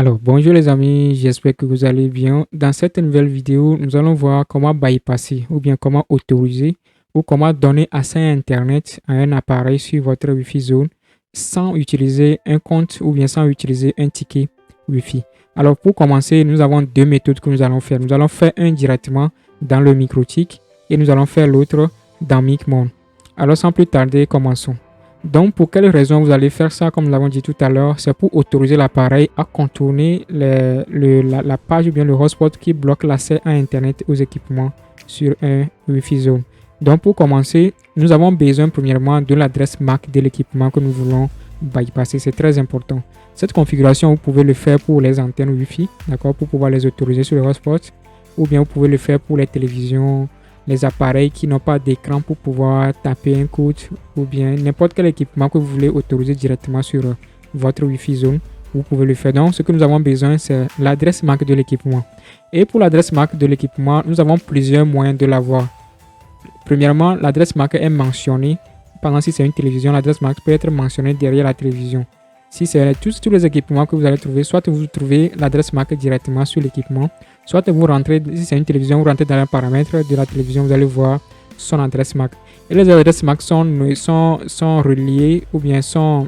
Alors, bonjour les amis, j'espère que vous allez bien. Dans cette nouvelle vidéo, nous allons voir comment bypasser ou bien comment autoriser ou comment donner accès à Internet à un appareil sur votre Wi-Fi zone sans utiliser un compte ou bien sans utiliser un ticket Wi-Fi. Alors, pour commencer, nous avons deux méthodes que nous allons faire. Nous allons faire un directement dans le MikroTik et nous allons faire l'autre dans MicMon. Alors, sans plus tarder, commençons. Donc, pour quelle raison vous allez faire ça, comme nous l'avons dit tout à l'heure, c'est pour autoriser l'appareil à contourner la page ou bien le hotspot qui bloque l'accès à Internet aux équipements sur un Wi-Fi zone. Donc, pour commencer, nous avons besoin premièrement de l'adresse MAC de l'équipement que nous voulons bypasser. C'est très important. Cette configuration, vous pouvez le faire pour les antennes Wi-Fi, d'accord, pour pouvoir les autoriser sur le hotspot, ou bien vous pouvez le faire pour les télévisions, les appareils qui n'ont pas d'écran pour pouvoir taper un code ou bien n'importe quel équipement que vous voulez autoriser directement sur votre Wi-Fi zone, vous pouvez le faire. Donc, ce que nous avons besoin, c'est l'adresse MAC de l'équipement. Et pour l'adresse MAC de l'équipement, nous avons plusieurs moyens de l'avoir. Premièrement, l'adresse MAC est mentionnée. Par exemple, si c'est une télévision, l'adresse MAC peut être mentionnée derrière la télévision. Si c'est tous les équipements que vous allez trouver, soit vous trouvez l'adresse MAC directement sur l'équipement, soit vous rentrez, si c'est une télévision, vous rentrez dans les paramètres de la télévision, vous allez voir son adresse MAC. Et les adresses MAC sont reliées ou bien sont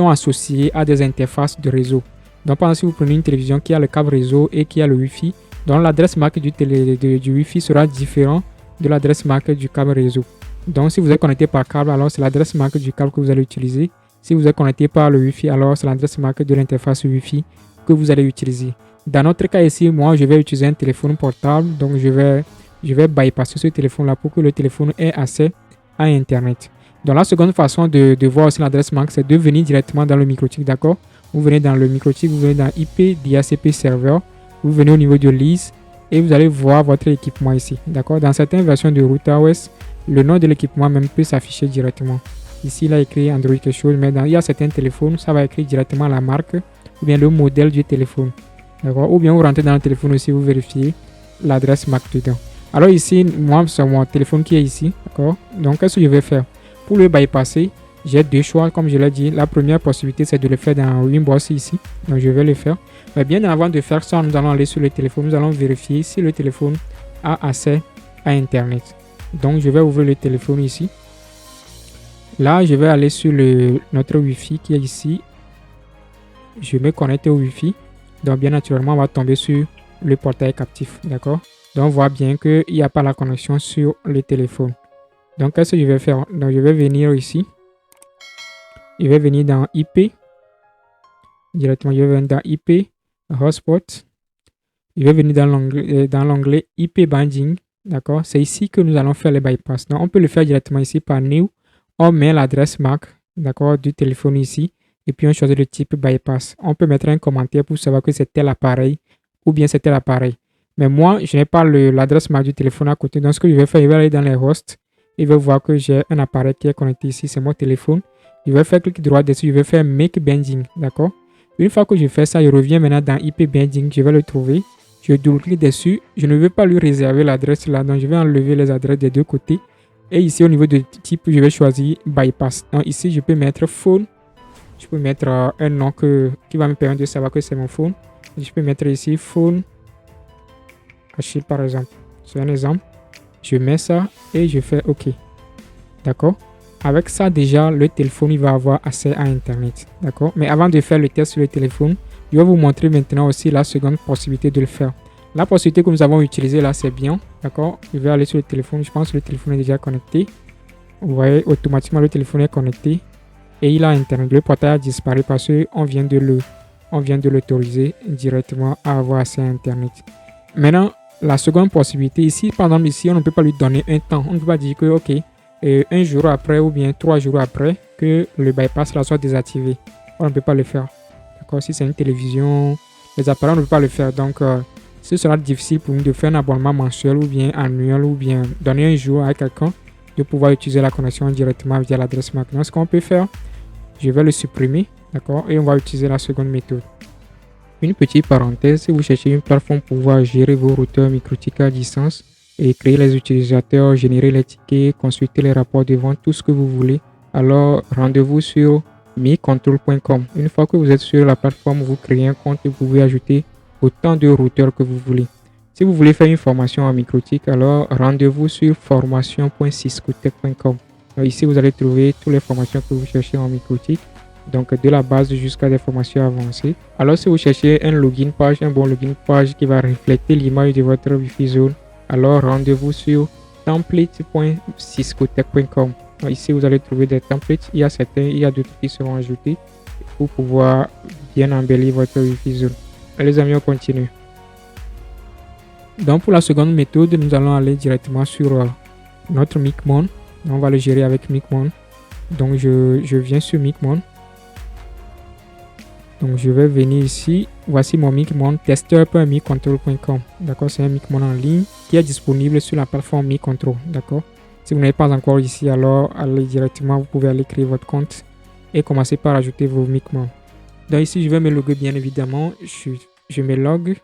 associées à des interfaces de réseau. Donc, par exemple, si vous prenez une télévision qui a le câble réseau et qui a le Wi-Fi, donc l'adresse MAC du Wi-Fi sera différente de l'adresse MAC du câble réseau. Donc, si vous êtes connecté par câble, alors c'est l'adresse MAC du câble que vous allez utiliser. Si vous êtes connecté par le Wi-Fi, alors c'est l'adresse MAC de l'interface Wi-Fi que vous allez utiliser. Dans notre cas ici, moi, je vais utiliser un téléphone portable. Donc, je vais bypasser ce téléphone-là pour que le téléphone ait accès à Internet. Donc, la seconde façon de voir aussi l'adresse MAC, c'est de venir directement dans le MikroTik, d'accord? Vous venez dans le MikroTik, vous venez dans IP DHCP Server, vous venez au niveau de LIS et vous allez voir votre équipement ici, d'accord? Dans certaines versions de RoutaOS, le nom de l'équipement même peut s'afficher directement. Ici, il a écrit Android quelque chose, mais il y a certains téléphones, ça va écrire directement la marque ou bien le modèle du téléphone. D'accord? Ou bien vous rentrez dans le téléphone aussi, vous vérifiez l'adresse MAC dedans. Alors ici, moi, c'est mon téléphone qui est ici. D'accord? Donc, qu'est-ce que je vais faire? Pour le bypasser, j'ai deux choix, comme je l'ai dit. La première possibilité, c'est de le faire dans Winbox ici. Donc, je vais le faire. Mais bien avant de faire ça, nous allons aller sur le téléphone. Nous allons vérifier si le téléphone a accès à Internet. Donc, je vais ouvrir le téléphone ici. Là, je vais aller sur notre Wi-Fi qui est ici. Je vais me connecter au Wi-Fi. Donc, bien naturellement, on va tomber sur le portail captif. D'accord? Donc, on voit bien qu'il n'y a pas la connexion sur le téléphone. Donc, qu'est-ce que je vais faire? Donc, je vais venir ici. Je vais venir dans IP. Directement, je vais venir dans IP, Hotspot. Je vais venir dans l'onglet IP Binding. D'accord? C'est ici que nous allons faire les bypass. Donc, on peut le faire directement ici par New. On met l'adresse MAC, d'accord, du téléphone ici. Et puis, on choisit le type bypass. On peut mettre un commentaire pour savoir que c'est tel appareil ou bien c'est tel appareil. Mais moi, je n'ai pas l'adresse MAC du téléphone à côté. Donc, ce que je vais faire, je vais aller dans les hosts. Et je vais voir que j'ai un appareil qui est connecté ici. C'est mon téléphone. Je vais faire clic droit dessus. Je vais faire Make Binding. D'accord? Une fois que je fais ça, je reviens maintenant dans IP Binding. Je vais le trouver. Je double-clique dessus. Je ne veux pas lui réserver l'adresse là. Donc, je vais enlever les adresses des deux côtés. Et ici, au niveau de type, je vais choisir Bypass. Donc, ici, je peux mettre Phone. Je peux mettre un nom qui va me permettre de savoir que c'est mon phone. Je peux mettre ici Phone Achille, par exemple. C'est un exemple. Je mets ça et je fais OK. D'accord? Avec ça, déjà, le téléphone il va avoir accès à Internet. D'accord? Mais avant de faire le test sur le téléphone, je vais vous montrer maintenant aussi la seconde possibilité de le faire. La possibilité que nous avons utilisée là, c'est bien. D'accord? Je vais aller sur le téléphone. Je pense que le téléphone est déjà connecté. Vous voyez, automatiquement, le téléphone est connecté. Et il a Internet. Le portail a disparu parce qu'on vient de l'autoriser directement à avoir accès à Internet. Maintenant, la seconde possibilité, ici, par exemple, ici, on ne peut pas lui donner un temps. On ne peut pas dire que, OK, un jour après ou bien 3 jours après que le bypass là soit désactivé. On ne peut pas le faire. D'accord? Si c'est une télévision, les appareils, on ne peut pas le faire. Donc, ce sera difficile pour nous de faire un abonnement mensuel ou bien annuel ou bien donner un jour à quelqu'un de pouvoir utiliser la connexion directement via l'adresse MAC. Donc, ce qu'on peut faire, je vais le supprimer, d'accord, et on va utiliser la seconde méthode. Une petite parenthèse, si vous cherchez une plateforme pour pouvoir gérer vos routeurs MikroTik à distance et créer les utilisateurs, générer les tickets, consulter les rapports de vente, tout ce que vous voulez, alors rendez-vous sur micontrol.com. Une fois que vous êtes sur la plateforme, vous créez un compte et vous pouvez ajouter autant de routeurs que vous voulez. Si vous voulez faire une formation en microtik, alors rendez-vous sur formation.ciscotech.com. Ici, vous allez trouver toutes les formations que vous cherchez en microtik, donc de la base jusqu'à des formations avancées. Alors, si vous cherchez un login page, un bon login page qui va refléter l'image de votre Wi-Fi zone, alors rendez-vous sur template.ciscotech.com. Ici, vous allez trouver des templates. Il y a d'autres qui seront ajoutés pour pouvoir bien embellir votre Wi-Fi zone. Les amis, on continue. Donc, pour la seconde méthode, nous allons aller directement sur notre Micmon. On va le gérer avec Micmon. Donc, je viens sur Micmon. Donc, je vais venir ici. Voici mon Micmon, tester.micontrol.com. D'accord, c'est un Micmon en ligne qui est disponible sur la plateforme MiControl. D'accord. Si vous n'êtes pas encore ici, alors allez directement, vous pouvez aller créer votre compte et commencer par ajouter vos Micmon. Donc, ici, je vais me loguer bien évidemment. Je me log.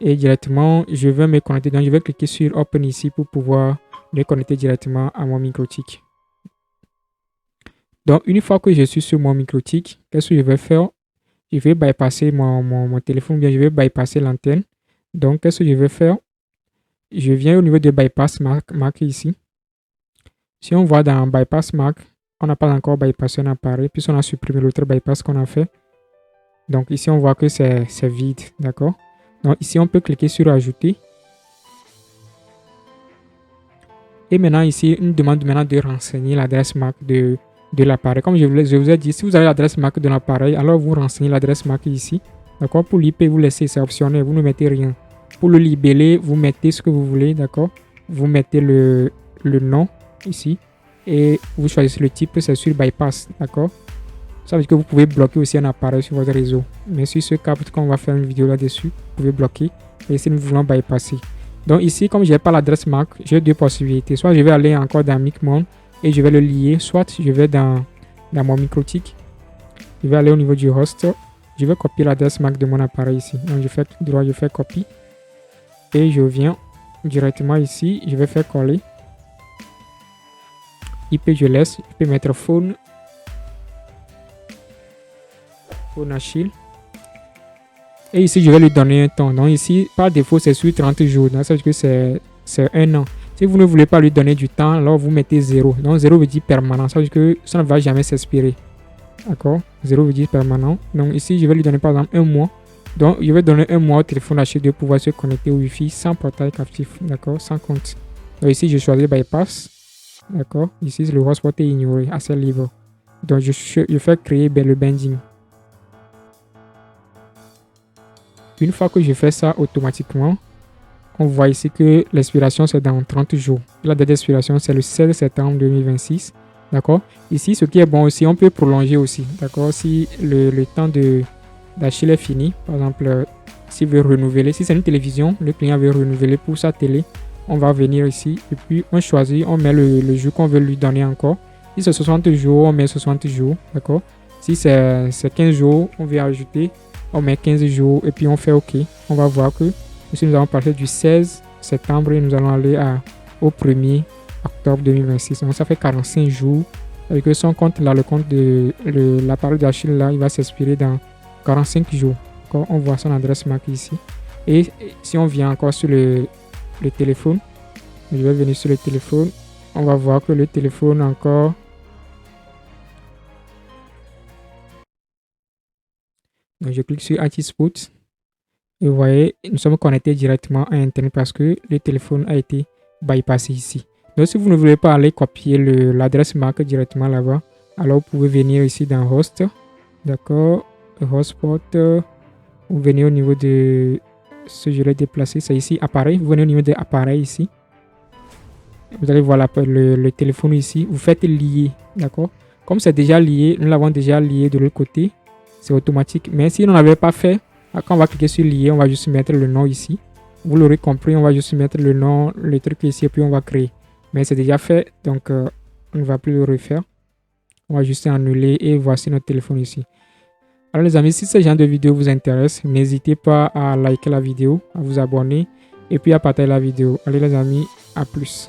Et directement, je vais me connecter. Donc, je vais cliquer sur Open ici pour pouvoir me connecter directement à mon microtik. Donc, une fois que je suis sur mon microtik, qu'est-ce que je vais faire? Je vais bypasser mon téléphone, bien je vais bypasser l'antenne. Donc, qu'est-ce que je vais faire? Je viens au niveau de bypass marqué ici. Si on voit dans bypass mark, on n'a pas encore bypassé un appareil, puis on a supprimé l'autre bypass qu'on a fait. Donc, ici, on voit que c'est vide, d'accord? Donc, ici, on peut cliquer sur ajouter. Et maintenant, ici, une demande maintenant de renseigner l'adresse MAC de l'appareil. Comme je vous ai dit, si vous avez l'adresse MAC de l'appareil, alors vous renseignez l'adresse MAC ici. D'accord? Pour l'IP, vous laissez, c'est optionnel, vous ne mettez rien. Pour le libeller, vous mettez ce que vous voulez, d'accord? Vous mettez le nom ici. Et vous choisissez le type, c'est sur bypass, d'accord? Ça veut dire que vous pouvez bloquer aussi un appareil sur votre réseau. Mais sur ce cas, peut-être qu'on va faire une vidéo là-dessus, vous pouvez bloquer. Et si nous voulons bypasser. Donc ici, comme je n'ai pas l'adresse MAC, j'ai deux possibilités. Soit je vais aller encore dans Micmon et je vais le lier. Soit je vais dans mon microtik. Je vais aller au niveau du host. Je vais copier l'adresse MAC de mon appareil ici. Donc je fais clic droit, je fais copie. Et je viens directement ici. Je vais faire coller. IP, je laisse. Je peux mettre phone. Phone Achille. Et ici, je vais lui donner un temps. Donc ici, par défaut, c'est sur 30 jours. Donc ça veut dire que c'est un an. Si vous ne voulez pas lui donner du temps, alors vous mettez 0. Donc 0 veut dire permanent. Ça veut dire que ça ne va jamais s'expirer. D'accord? 0 veut dire permanent. Donc ici, je vais lui donner par exemple un mois. Donc je vais donner un mois au téléphone H de pouvoir se connecter au Wi-Fi sans portail captif. D'accord? Sans compte. Donc ici, je choisis bypass. D'accord? Ici, le hotspot est ignoré. Assez libre. Donc je fais créer le binding. Une fois que je fais ça automatiquement, on voit ici que l'expiration c'est dans 30 jours. La date d'expiration c'est le 16 septembre 2026. D'accord? Ici, ce qui est bon aussi, on peut prolonger aussi. D'accord? Si le temps d'Achille est fini, par exemple, s'il veut renouveler, si c'est une télévision, le client veut renouveler pour sa télé, on va venir ici et puis on choisit, on met le jour qu'on veut lui donner encore. Si c'est 60 jours, on met 60 jours. D'accord? Si c'est 15 jours, on vient ajouter. On met 15 jours et puis on fait OK. On va voir que ici nous allons partir du 16 septembre et nous allons aller au 1er octobre 2026. Donc ça fait 45 jours. Avec son compte là, le compte de l'appareil d'Achille là, il va s'expirer dans 45 jours. D'accord? On voit son adresse MAC ici. Et si on vient encore sur le téléphone, je vais venir sur le téléphone. On va voir que le téléphone encore. Donc je clique sur Hotspot et vous voyez, nous sommes connectés directement à Internet parce que le téléphone a été bypassé ici. Donc si vous ne voulez pas aller copier l'adresse MAC directement là-bas, alors vous pouvez venir ici dans Host, d'accord, Hotspot, vous venez au niveau de ce je l'ai déplacé, c'est ici appareil, vous venez au niveau de appareil ici. Vous allez voir le téléphone ici, vous faites lier, d'accord. Comme c'est déjà lié, nous l'avons déjà lié de l'autre côté. C'est automatique. Mais si on n'avait pas fait, quand on va cliquer sur lier, on va juste mettre le nom ici. Vous l'aurez compris, on va juste mettre le nom, le truc ici et puis on va créer. Mais c'est déjà fait, donc on ne va plus le refaire. On va juste annuler et voici notre téléphone ici. Alors les amis, si ce genre de vidéo vous intéresse, n'hésitez pas à liker la vidéo, à vous abonner et puis à partager la vidéo. Allez les amis, à plus.